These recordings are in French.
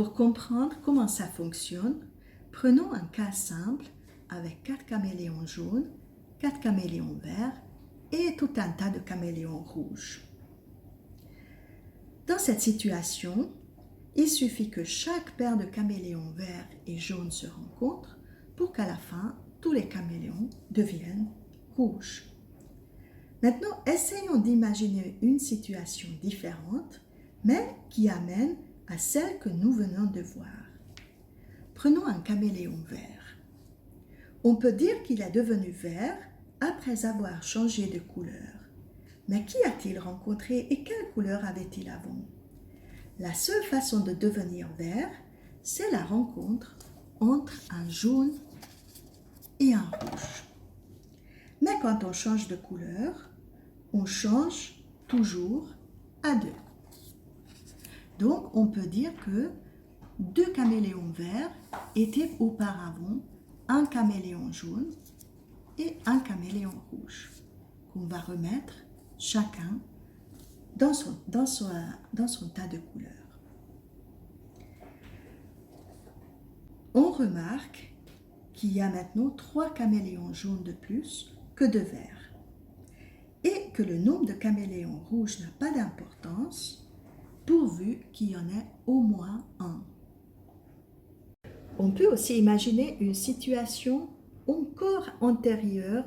Pour comprendre comment ça fonctionne, prenons un cas simple avec 4 caméléons jaunes, 4 caméléons verts et tout un tas de caméléons rouges. Dans cette situation, il suffit que chaque paire de caméléons verts et jaunes se rencontre pour qu'à la fin, tous les caméléons deviennent rouges. Maintenant, essayons d'imaginer une situation différente, mais qui amène à celle que nous venons de voir. Prenons un caméléon vert. On peut dire qu'il est devenu vert après avoir changé de couleur. Mais qui a-t-il rencontré et quelle couleur avait-il avant? La seule façon de devenir vert, c'est la rencontre entre un jaune et un rouge. Mais quand on change de couleur, on change toujours à 2. Donc, on peut dire que 2 caméléons verts étaient auparavant un caméléon jaune et un caméléon rouge, qu'on va remettre chacun dans son tas de couleurs. On remarque qu'il y a maintenant 3 caméléons jaunes de plus que de verts et que le nombre de caméléons rouges n'a pas d'importance pourvu qu'il y en ait au moins un. On peut aussi imaginer une situation encore antérieure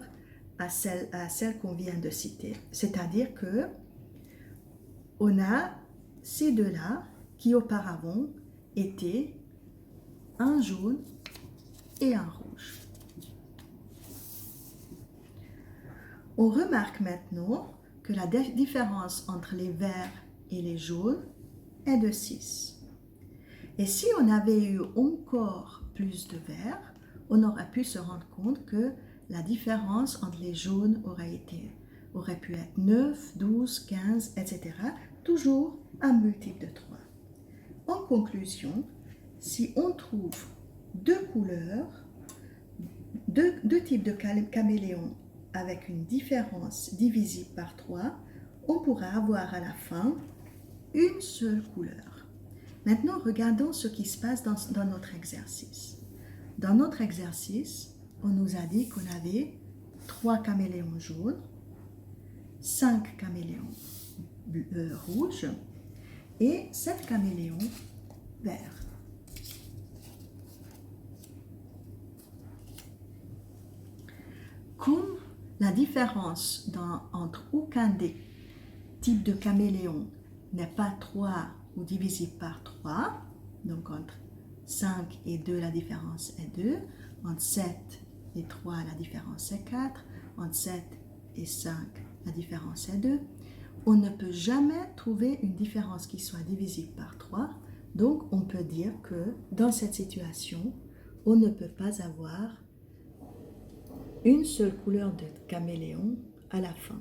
à celle qu'on vient de citer, c'est-à-dire que on a ces deux-là qui auparavant étaient un jaune et un rouge. On remarque maintenant que la différence entre les verts et les jaunes est de 6. Et si on avait eu encore plus de verts, on aurait pu se rendre compte que la différence entre les jaunes aurait pu être 9, 12, 15, etc. Toujours un multiple de 3. En conclusion, si on trouve deux couleurs, deux types de caméléons avec une différence divisible par 3, on pourra avoir à la fin une seule couleur. Maintenant, regardons ce qui se passe dans notre exercice. Dans notre exercice, on nous a dit qu'on avait 3 caméléons jaunes, 5 caméléons rouges et 7 caméléons verts. Comme la différence entre aucun des types de caméléons n'est pas 3 ou divisible par 3, donc entre 5 et 2 la différence est 2, entre 7 et 3 la différence est 4, entre 7 et 5 la différence est 2, on ne peut jamais trouver une différence qui soit divisible par 3, donc on peut dire que dans cette situation, on ne peut pas avoir une seule couleur de caméléon à la fin.